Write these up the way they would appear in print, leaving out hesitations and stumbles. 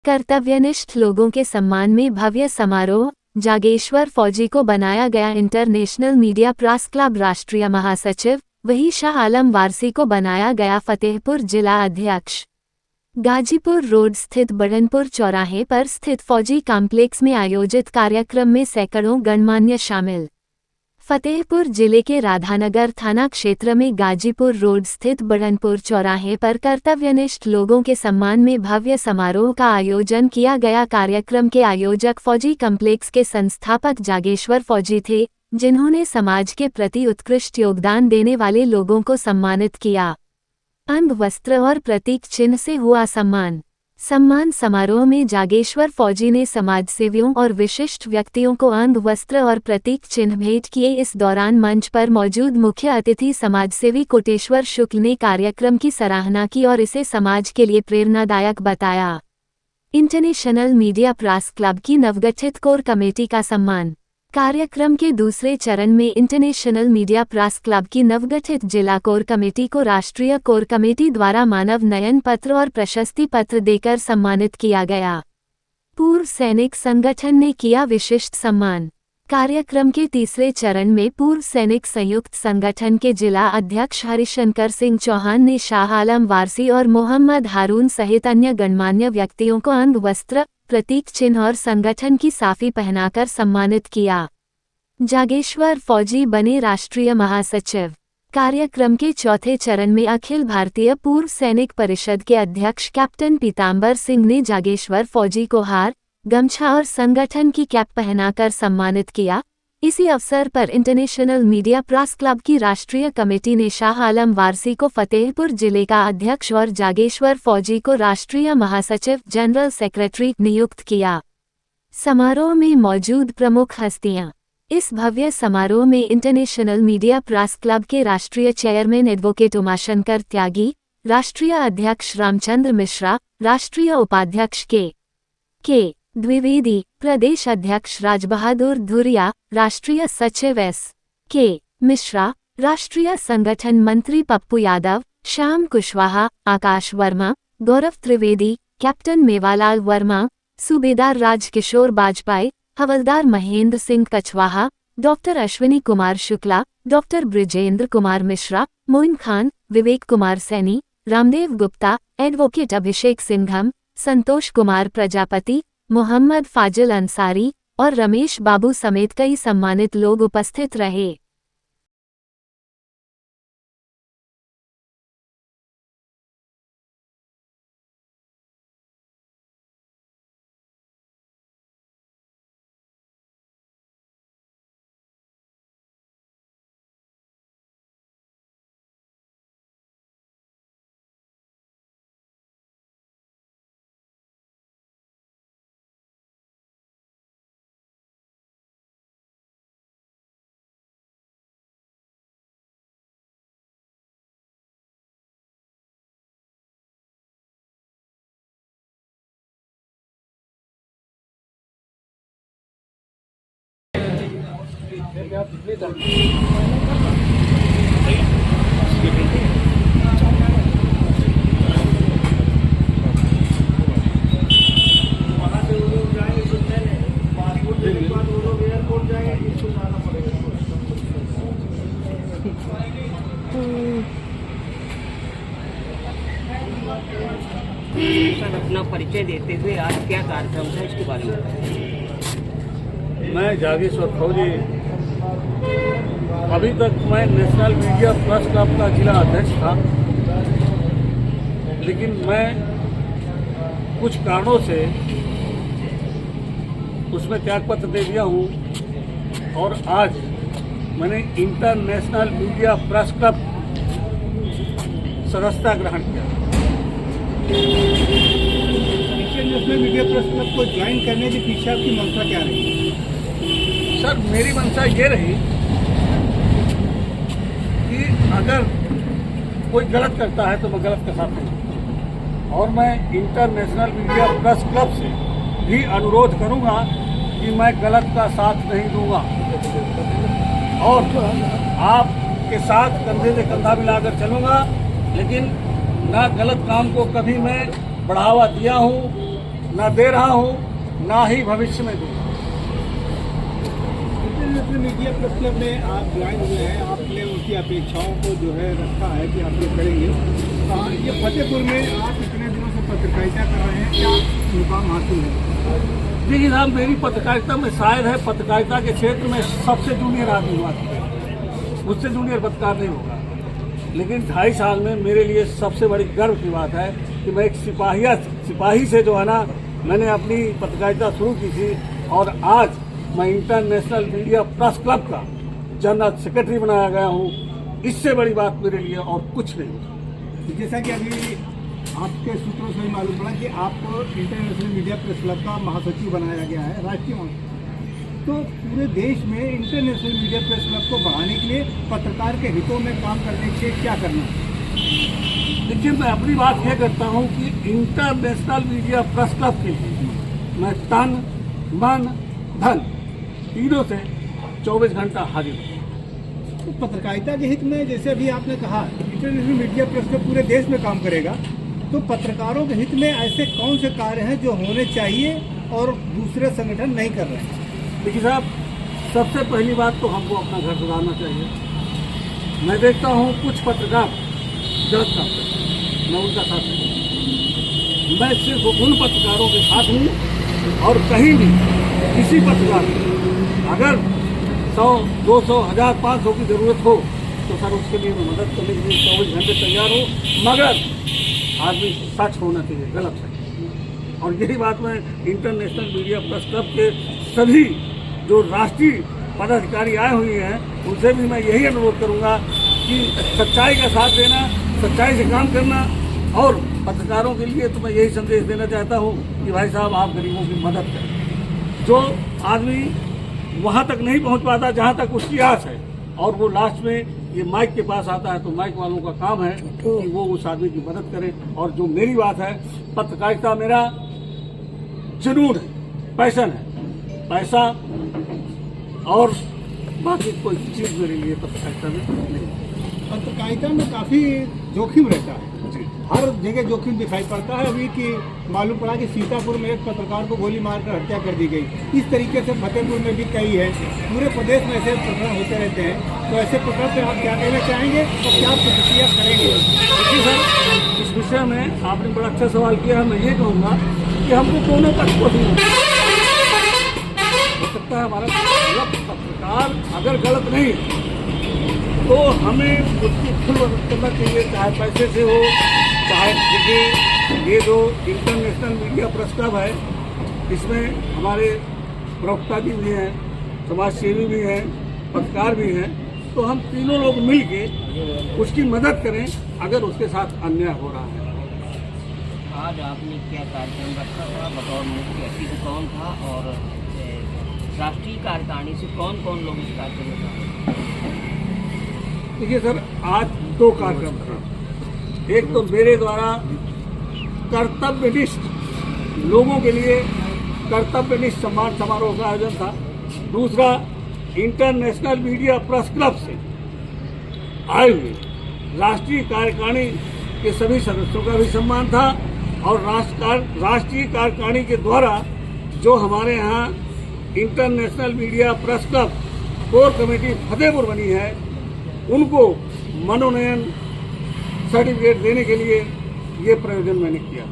कर्तव्यनिष्ठ लोगों के सम्मान में भव्य समारोह। जागेश्वर फौजी को बनाया गया इंटरनेशनल मीडिया प्रेस क्लब राष्ट्रीय महासचिव। वहीं शाह आलम वारसी को बनाया गया फतेहपुर जिला अध्यक्ष। गाजीपुर रोड स्थित बड़नपुर चौराहे पर स्थित फौजी कॉम्प्लेक्स में आयोजित कार्यक्रम में सैकड़ों गणमान्य शामिल। फतेहपुर जिले के राधानगर थाना क्षेत्र में गाजीपुर रोड स्थित बड़नपुर चौराहे पर कर्तव्यनिष्ठ लोगों के सम्मान में भव्य समारोह का आयोजन किया गया। कार्यक्रम के आयोजक फौजी कॉम्प्लेक्स के संस्थापक जागेश्वर फौजी थे, जिन्होंने समाज के प्रति उत्कृष्ट योगदान देने वाले लोगों को सम्मानित किया। अंग वस्त्र और प्रतीक चिन्ह से हुआ सम्मान समारोह में जागेश्वर फौजी ने समाजसेवियों और विशिष्ट व्यक्तियों को अंग वस्त्र और प्रतीक चिन्ह भेंट किए। इस दौरान मंच पर मौजूद मुख्य अतिथि समाजसेवी कोटेश्वर शुक्ल ने कार्यक्रम की सराहना की और इसे समाज के लिए प्रेरणादायक बताया। इंटरनेशनल मीडिया प्रेस क्लब की नवगठित कोर कमेटी का सम्मान। कार्यक्रम के दूसरे चरण में इंटरनेशनल मीडिया प्रेस क्लब की नवगठित जिला कोर कमेटी को राष्ट्रीय कोर कमेटी द्वारा मानव नयन पत्र और प्रशस्ति पत्र देकर सम्मानित किया गया। पूर्व सैनिक संगठन ने किया विशिष्ट सम्मान। कार्यक्रम के तीसरे चरण में पूर्व सैनिक संयुक्त संगठन के जिला अध्यक्ष हरिशंकर सिंह चौहान ने शाह आलम वारसी और मोहम्मद हारून सहित अन्य गणमान्य व्यक्तियों को अंग वस्त्र, प्रतीक चिन्ह और संगठन की साफी पहनाकर सम्मानित किया। जागेश्वर फौजी बने राष्ट्रीय महासचिव। कार्यक्रम के चौथे चरण में अखिल भारतीय पूर्व सैनिक परिषद के अध्यक्ष कैप्टन पीतांबर सिंह ने जागेश्वर फौजी को हार, गमछा और संगठन की कैप पहनाकर सम्मानित किया। इसी अवसर पर इंटरनेशनल मीडिया प्रेस क्लब की राष्ट्रीय कमेटी ने शाह आलम वारसी को फतेहपुर जिले का अध्यक्ष और जागेश्वर फौजी को राष्ट्रीय महासचिव जनरल सेक्रेटरी नियुक्त किया। समारोह में मौजूद प्रमुख हस्तियां। इस भव्य समारोह में इंटरनेशनल मीडिया प्रेस क्लब के राष्ट्रीय चेयरमैन एडवोकेट उमाशंकर त्यागी, राष्ट्रीय अध्यक्ष रामचंद्र मिश्रा, राष्ट्रीय उपाध्यक्ष के द्विवेदी, प्रदेश अध्यक्ष राजबहादुर धुरिया, राष्ट्रीय सचिव S.K. मिश्रा, राष्ट्रीय संगठन मंत्री पप्पू यादव, श्याम कुशवाहा, आकाश वर्मा, गौरव त्रिवेदी, कैप्टन मेवालाल वर्मा, सूबेदार राजकिशोर बाजपाई, हवलदार Mahendra Singh Kachhwaha, doctor Ashwini Kumar Shukla, doctor Brijendra Kumar Mishra, Moin Khan, Vivek Kumar Saini, Ramdev Gupta, advocate अभिषेक सिंघम, संतोष कुमार प्रजापति, मोहम्मद फाजिल अंसारी और रमेश बाबू समेत कई सम्मानित लोग उपस्थित रहे। सर, अपना परिचय देते हुए आज क्या कार्यक्रम था इसके बारे में बताएं। मैं जागेश्वर फौजी, अभी तक मैं नेशनल मीडिया प्रेस क्लब का जिला अध्यक्ष था, लेकिन मैं कुछ कारणों से उसमें त्यागपत्र दे दिया हूँ और आज मैंने इंटरनेशनल मीडिया प्रेस क्लब सदस्यता ग्रहण किया। इंटरनेशनल मीडिया प्रेस क्लब को ज्वाइन करने के पीछे आपकी मंशा क्या रही? सर, मेरी मंशा ये रही कि अगर कोई गलत करता है तो मैं गलत का साथ दूँ, और मैं इंटरनेशनल मीडिया प्रेस क्लब से भी अनुरोध करूंगा कि मैं गलत का साथ नहीं दूंगा और आपके साथ कंधे से कंधा मिलाकर चलूंगा, लेकिन ना गलत काम को कभी मैं बढ़ावा दिया हूं ना दे रहा हूँ, ना ही भविष्य में दूंगा। इंटरनेशनल मीडिया प्रेस क्लब में आप ज्वाइन हुए हैं, आपने उनकी अपेक्षाओं को जो है रखा है कि आप ये करेंगे। ये फतेहपुर में आप इतने दिनों से पत्रकारिता कर रहे हैं, क्या मुकाम हासिल है? देखिए साहब, मेरी पत्रकारिता में शायद है पत्रकारिता के क्षेत्र में सबसे जूनियर आदमी हुआ, मुझसे जूनियर पत्रकार नहीं होगा। लेकिन 2.5 साल में मेरे लिए सबसे बड़ी गर्व की बात है कि मैं एक सिपाही से जो है ना, मैंने अपनी पत्रकारिता शुरू की थी और आज मैं इंटरनेशनल मीडिया प्रेस क्लब का जनरल सेक्रेटरी बनाया गया हूँ। इससे बड़ी बात मेरे लिए और कुछ नहीं। जैसा कि अभी आपके सूत्रों से मालूम पड़ा कि आपको इंटरनेशनल मीडिया प्रेस क्लब का महासचिव बनाया गया है, राष्ट्रीय महासचिव। तो पूरे देश में इंटरनेशनल मीडिया प्रेस क्लब को बढ़ाने के लिए पत्रकार के हितों में काम करने के लिए क्या करना है? देखिए, मैं अपनी बात यह करता हूँ कि इंटरनेशनल मीडिया प्रेस क्लब के लिए मैं तन मन धन तीनों से 24 घंटा हाजिर हूँ। तो पत्रकारिता के हित में, जैसे अभी आपने कहा इंटरनेशनल मीडिया प्रेस क्लब पूरे देश में काम करेगा, तो पत्रकारों के हित में ऐसे कौन से कार्य हैं जो होने चाहिए और दूसरे संगठन नहीं कर रहे हैं? देखिए साहब, सबसे पहली बात तो हमको अपना घर सुधारना चाहिए। मैं देखता हूँ कुछ पत्रकार गलत काम करते हैं, मैं उनका साथ नहीं दूंगा। मैं सिर्फ उन पत्रकारों के साथ हूँ और कहीं भी किसी पत्रकार को अगर 100, 200, 1000, 500 की जरूरत हो तो सर उसके लिए मैं मदद करने के लिए 24 घंटे तैयार हूँ, मगर आदमी सच होना चाहिए, गलत है। और यही बात मैं इंटरनेशनल मीडिया प्रेस क्लब के सभी जो राष्ट्रीय पदाधिकारी आए हुए हैं उनसे भी मैं यही अनुरोध करूंगा कि सच्चाई का साथ देना, सच्चाई से काम करना। और पत्रकारों के लिए तो मैं यही संदेश देना चाहता हूं कि भाई साहब, आप गरीबों की मदद करें। जो आदमी वहां तक नहीं पहुंच पाता जहां तक उसकी आस है, और वो लास्ट में ये माइक के पास आता है, तो माइक वालों का काम है कि वो उस आदमी की मदद करें। और जो मेरी बात है, पत्रकारिता मेरा जुनून है, पैशन है। पैसा और बाकी कोई चीज मेरे लिए पत्रकारिता में नहीं। पत्रकारिता में काफी जोखिम रहता है, हर जगह जोखिम दिखाई पड़ता है। अभी कि मालूम पड़ा कि सीतापुर में एक पत्रकार को गोली मारकर हत्या कर दी गई। इस तरीके से फतेहपुर में भी कई है, पूरे प्रदेश में ऐसे प्रकरण होते रहते हैं। तो ऐसे प्रकरण से आप क्या कहना चाहेंगे और क्या प्रतिक्रिया करेंगे? देखिए सर, इस विषय में आपने बड़ा अच्छा सवाल किया है। मैं ये कहूँगा कि हमको दोनों पक्ष को सुनना हो सकता है। हमारा गलत पत्रकार अगर गलत नहीं तो हमें उसकी खुद मदद करना चाहिए, चाहे पैसे से हो, चाहे। देखिए, ये जो इंटरनेशनल मीडिया प्रेस क्लब है, इसमें हमारे प्रवक्ता जी भी हैं, समाज सेवी भी हैं, पत्रकार भी हैं। तो हम तीनों लोग मिल के उसकी मदद करें अगर उसके साथ अन्याय हो रहा है। आज आपने क्या कार्यक्रम रखा था? बतौर मुख्य अतिथि कौन था और राष्ट्रीय कार्यकारिणी से कौन कौन लोग इस कार्यक्रम में शामिल? देखिए सर, आज 2 कार्यक्रम था। एक तो मेरे द्वारा कर्तव्यनिष्ठ लोगों के लिए कर्तव्यनिष्ठ सम्मान समारोह का आयोजन था। दूसरा, इंटरनेशनल मीडिया प्रेस क्लब से आए हुए राष्ट्रीय कार्यकारिणी के सभी सदस्यों का भी सम्मान था। और राष्ट्रीय कार्यकारिणी के द्वारा जो हमारे यहाँ international media press club core committee Fatehpur बनी है, उनको मनोनयन सर्टिफिकेट देने के लिए ये प्रयोजन मैंने किया।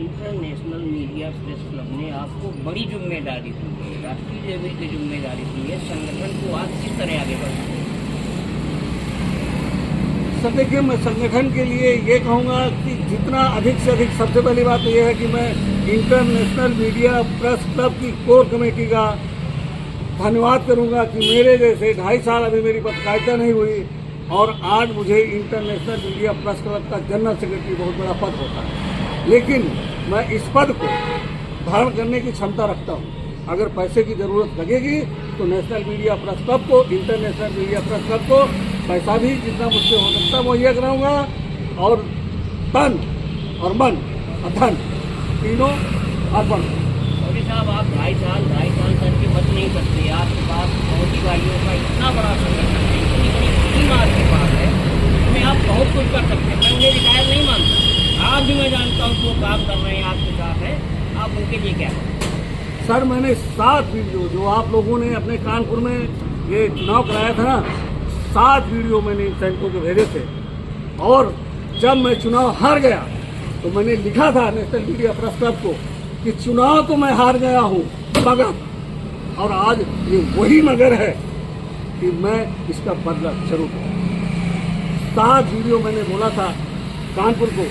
इंटरनेशनल मीडिया प्रेस क्लब ने आपको बड़ी जिम्मेदारी दी है, राष्ट्रीय लेवल की जिम्मेदारी दी है। संगठन को आज किस तरह आगे बढ़ाना है? सर देखिए, मैं संगठन के लिए ये कहूँगा कि जितना अधिक से अधिक, सबसे पहली बात तो ये है कि मैं इंटरनेशनल मीडिया प्रेस क्लब की कोर कमेटी का धन्यवाद करूंगा कि मेरे जैसे 2.5 साल अभी मेरी पत्रकारिता नहीं हुई और आज मुझे इंटरनेशनल मीडिया प्रेस क्लब का जनरल सेक्रेटरी बहुत बड़ा पद होता है। लेकिन मैं इस पद को धारण करने की क्षमता रखता हूँ। अगर पैसे की जरूरत लगेगी तो नेशनल मीडिया प्रेस क्लब को, इंटरनेशनल मीडिया प्रेस क्लब को पैसा भी जितना मुझसे हो सकता है मुहैया कराऊंगा, और तन और मन और धन तीनों अर्पण। मोदी साहब, आप 2.5 साल करके बच नहीं सकते। आपके पास फौजी भाइयों का इतना बड़ा संगठन है, इतनी बड़ी टीम आपके पास है, इसमें आप बहुत कुछ कर सकते हैं। मैं उन्हें रिटायर नहीं मानता, आज भी मैं जानता हूँ कि वो काम कर रहे हैं, आपके साथ है। आप उनके लिए क्या करें? सर मैंने 7 वीडियो जो आप लोगों ने अपने कानपुर में ये चुनाव कराया था ना, 7 वीडियो मैंने इन सैनिकों को भेजे थे। और जब मैं चुनाव हार गया तो मैंने लिखा था नेशनल मीडिया प्रेस क्लब को कि चुनाव तो मैं हार गया हूँ मगर, और आज ये वही मगर है कि मैं इसका बदला जरूर लूंगा। 7 वीडियो मैंने बोला था कानपुर को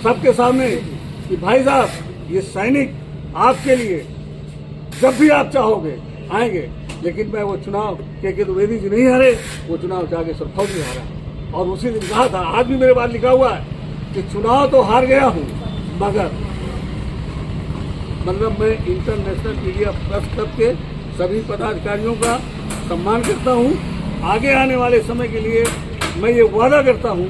सबके सामने कि भाई साहब ये सैनिक आपके लिए जब भी आप चाहोगे आएंगे, लेकिन मैं वो चुनाव के द्विवेदी जी नहीं हारे, वो चुनाव जागेश्वर फौजी हारा। और उसी दिन कहा था, आज भी मेरे पास लिखा हुआ है कि चुनाव तो हार गया हूँ मगर, मतलब मैं इंटरनेशनल मीडिया प्रेस क्लब के सभी पदाधिकारियों का सम्मान करता हूँ। आगे आने वाले समय के लिए मैं ये वादा करता हूँ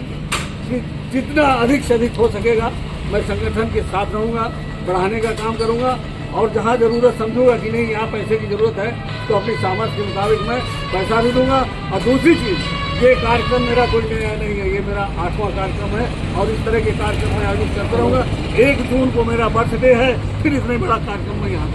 कि जितना अधिक से अधिक हो सकेगा मैं संगठन के साथ रहूँगा, बढ़ाने का काम करूँगा। और जहाँ जरूरत समझूंगा कि नहीं यहाँ पैसे की जरूरत है तो अपनी सामर्थ्य के मुताबिक मैं पैसा भी दूंगा। और दूसरी चीज़, ये कार्यक्रम मेरा कोई नया नहीं है, ये मेरा 8वां कार्यक्रम है और इस तरह के कार्यक्रम मैं आयोजित करता रहूँगा। 1 जून को मेरा बर्थडे है, फिर इतने बड़ा कार्यक्रम मैं यहाँ